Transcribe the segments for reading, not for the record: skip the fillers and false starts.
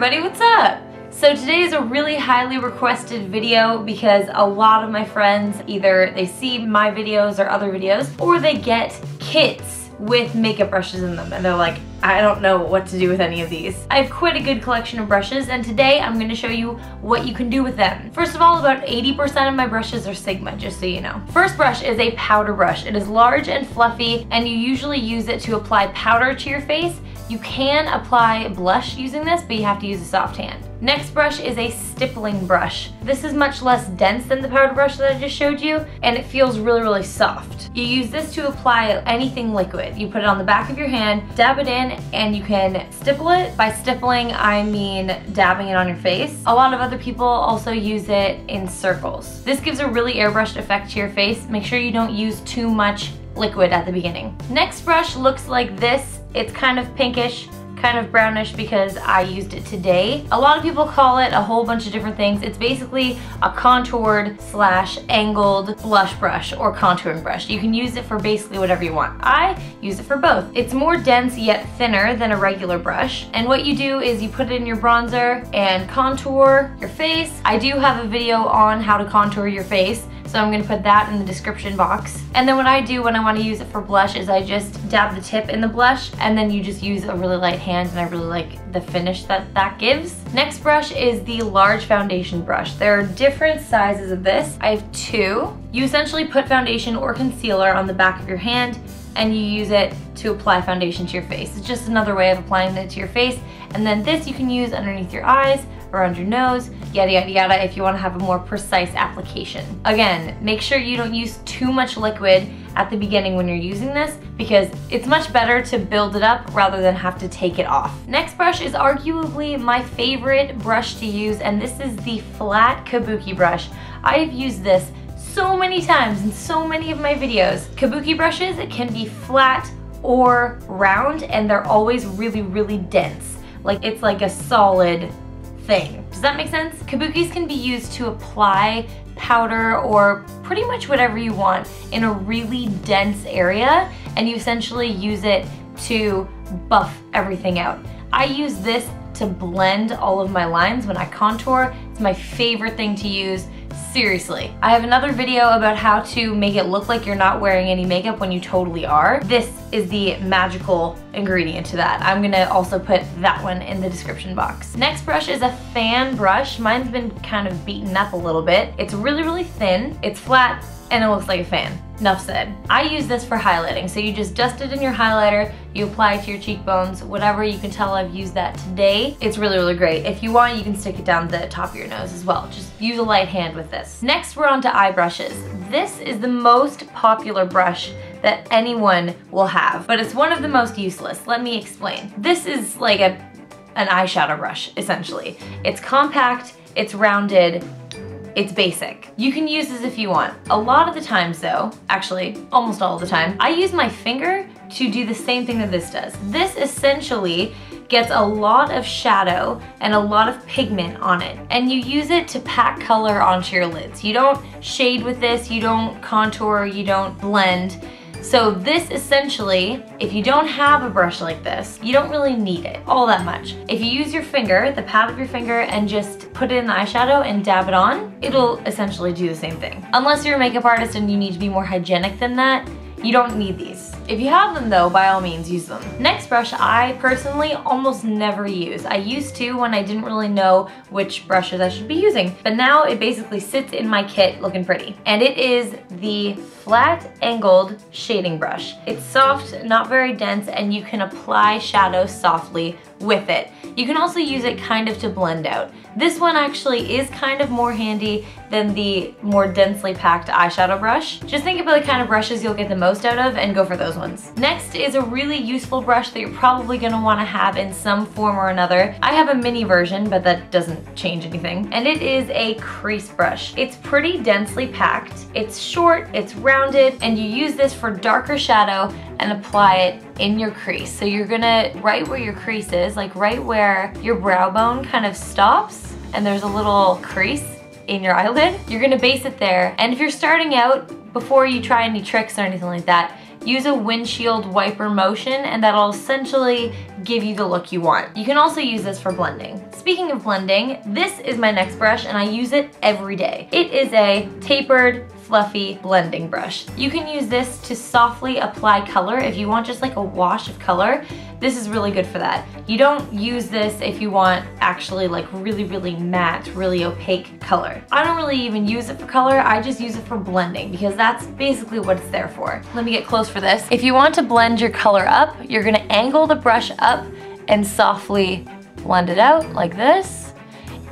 everybody, what's up? So today is a really highly requested video because a lot of my friends either they see my videos or other videos, or they get kits with makeup brushes in them and they're like, I don't know what to do with any of these. I have quite a good collection of brushes, and today I'm going to show you what you can do with them. First of all, about 80% of my brushes are Sigma, just so you know. First brush is a powder brush. It is large and fluffy, and you usually use it to apply powder to your face. You can apply blush using this, but you have to use a soft hand. Next brush is a stippling brush. This is much less dense than the powder brush that I just showed you, and it feels really, really soft. You use this to apply anything liquid. You put it on the back of your hand, dab it in, and you can stipple it. By stippling, I mean dabbing it on your face. A lot of other people also use it in circles. This gives a really airbrushed effect to your face. Make sure you don't use too much liquid at the beginning. Next brush looks like this. It's kind of pinkish, kind of brownish because I used it today. A lot of people call it a whole bunch of different things. It's basically a contoured / angled blush brush or contouring brush. You can use it for basically whatever you want. I use it for both. It's more dense yet thinner than a regular brush. And what you do is you put it in your bronzer and contour your face. I do have a video on how to contour your face, so I'm gonna put that in the description box. And then what I do when I wanna use it for blush is I just dab the tip in the blush, and then you just use a really light hand, and I really like the finish that gives. Next brush is the large foundation brush. There are different sizes of this. I have two. You essentially put foundation or concealer on the back of your hand, and you use it to apply foundation to your face. It's just another way of applying it to your face. And then this you can use underneath your eyes, around your nose, yada yada yada, if you want to have a more precise application. Again, make sure you don't use too much liquid at the beginning when you're using this, because it's much better to build it up rather than have to take it off. Next brush is arguably my favorite brush to use, and this is the flat Kabuki brush. I have used this so many times in so many of my videos. Kabuki brushes, it can be flat or round, and they're always really, really dense. Like, it's like a solid thing. Does that make sense? Kabukis can be used to apply powder or pretty much whatever you want in a really dense area, and you essentially use it to buff everything out. I use this to blend all of my lines when I contour. It's my favorite thing to use. Seriously. I have another video about how to make it look like you're not wearing any makeup when you totally are. This is the magical ingredient to that. I'm gonna also put that one in the description box. Next brush is a fan brush. Mine's been kind of beaten up a little bit. It's really, really thin. It's flat and it looks like a fan. Enough said. I use this for highlighting. So you just dust it in your highlighter, you apply it to your cheekbones, whatever. You can tell I've used that today. It's really, really great. If you want, you can stick it down the top of your nose as well. Just use a light hand with this. Next, we're on to eye brushes. This is the most popular brush that anyone will have, but it's one of the most useless. Let me explain. This is like an eyeshadow brush, essentially. It's compact, it's rounded, it's basic. You can use this if you want. A lot of the times though, actually almost all of the time, I use my finger to do the same thing that this does. This essentially gets a lot of shadow and a lot of pigment on it, and you use it to pack color onto your lids. You don't shade with this, you don't contour, you don't blend. So this essentially, if you don't have a brush like this, you don't really need it all that much. If you use your finger, the pad of your finger, and just put it in the eyeshadow and dab it on, it'll essentially do the same thing. Unless you're a makeup artist and you need to be more hygienic than that, you don't need these. If you have them though, by all means use them. Next brush I personally almost never use. I used to when I didn't really know which brushes I should be using, but now it basically sits in my kit looking pretty. And it is the flat angled shading brush. It's soft, not very dense, and you can apply shadow softly with it. You can also use it kind of to blend out. This one actually is kind of more handy than the more densely packed eyeshadow brush. Just think about the kind of brushes you'll get the most out of and go for those ones. Next is a really useful brush that you're probably gonna wanna have in some form or another. I have a mini version, but that doesn't change anything. And it is a crease brush. It's pretty densely packed. It's short, it's rounded, and you use this for darker shadow and apply it in your crease. So you're gonna, right where your crease is, like right where your brow bone kind of stops, and there's a little crease in your eyelid, you're gonna base it there. And if you're starting out, before you try any tricks or anything like that, use a windshield wiper motion, and that'll essentially give you the look you want. You can also use this for blending. Speaking of blending, this is my next brush and I use it every day. It is a tapered, fluffy blending brush. You can use this to softly apply color if you want just like a wash of color. This is really good for that. You don't use this if you want actually like really, really matte, really opaque color. I don't really even use it for color, I just use it for blending because that's basically what it's there for. Let me get close for this. If you want to blend your color up, you're gonna angle the brush up and softly blend it out like this.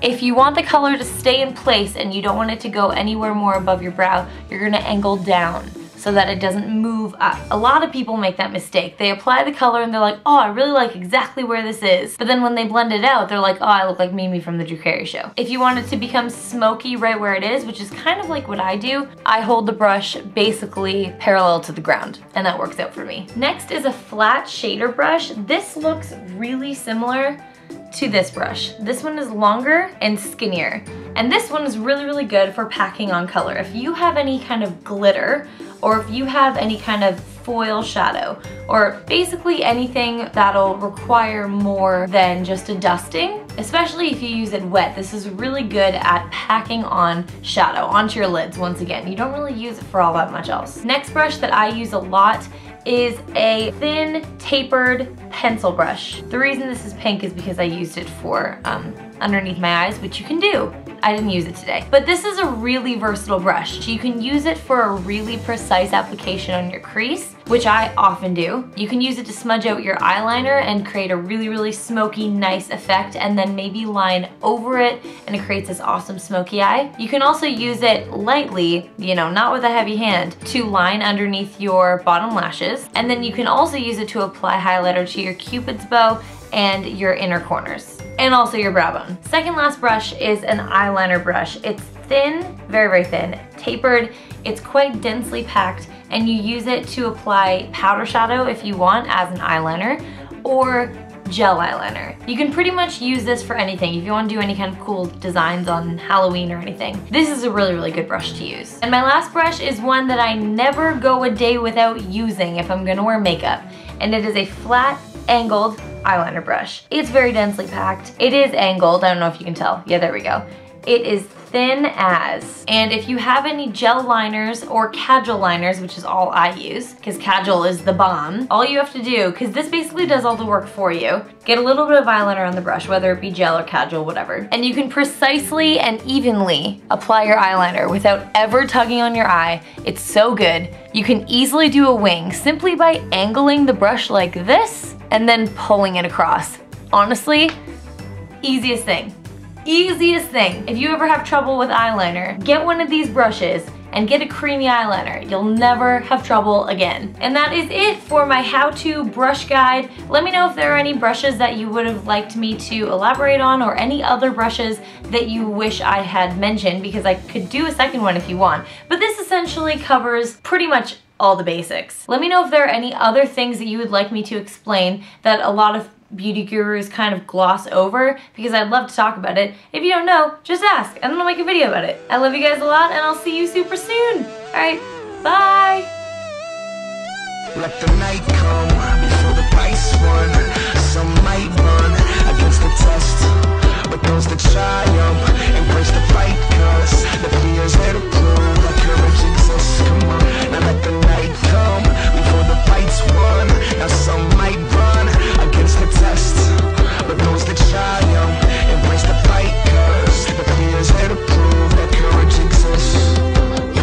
If you want the color to stay in place and you don't want it to go anywhere more above your brow, you're gonna angle down so that it doesn't move up. A lot of people make that mistake. They apply the color and they're like, oh, I really like exactly where this is. But then when they blend it out, they're like, oh, I look like Mimi from the Drew Carey Show. If you want it to become smoky right where it is, which is kind of like what I do, I hold the brush basically parallel to the ground, and that works out for me. Next is a flat shader brush. This looks really similar to this brush. This one is longer and skinnier. And this one is really, really good for packing on color. If you have any kind of glitter, or if you have any kind of foil shadow, or basically anything that'll require more than just a dusting, especially if you use it wet, this is really good at packing on shadow onto your lids. Once again, you don't really use it for all that much else. Next brush that I use a lot is a thin tapered pencil brush. The reason this is pink is because I used it for underneath my eyes, which you can do. I didn't use it today. But this is a really versatile brush. So you can use it for a really precise application on your crease, which I often do. You can use it to smudge out your eyeliner and create a really, really smoky, nice effect, and then maybe line over it and it creates this awesome smoky eye. You can also use it lightly, you know, not with a heavy hand, to line underneath your bottom lashes. And then you can also use it to apply highlighter to your Cupid's bow and your inner corners, and also your brow bone. Second last brush is an eyeliner brush. It's thin, very, very thin, tapered, it's quite densely packed, and you use it to apply powder shadow if you want as an eyeliner, or gel eyeliner. You can pretty much use this for anything. If you want to do any kind of cool designs on Halloween or anything, this is a really, really good brush to use. And my last brush is one that I never go a day without using if I'm gonna wear makeup, and it is a flat, angled eyeliner brush. It's very densely packed. It is angled, I don't know if you can tell. Yeah, there we go. It is thin as. And if you have any gel liners or Kajal liners, which is all I use, because Kajal is the bomb, all you have to do, because this basically does all the work for you, get a little bit of eyeliner on the brush, whether it be gel or Kajal, whatever. And you can precisely and evenly apply your eyeliner without ever tugging on your eye. It's so good. You can easily do a wing simply by angling the brush like this and then pulling it across. Honestly, easiest thing. Easiest thing. If you ever have trouble with eyeliner, get one of these brushes and get a creamy eyeliner. You'll never have trouble again. And that is it for my how-to brush guide. Let me know if there are any brushes that you would have liked me to elaborate on, or any other brushes that you wish I had mentioned, because I could do a second one if you want. But this essentially covers pretty much all the basics. Let me know if there are any other things that you would like me to explain that a lot of beauty gurus kind of gloss over, because I'd love to talk about it. If you don't know, just ask and then I'll make a video about it. I love you guys a lot and I'll see you super soon. Alright, bye! Let the night come.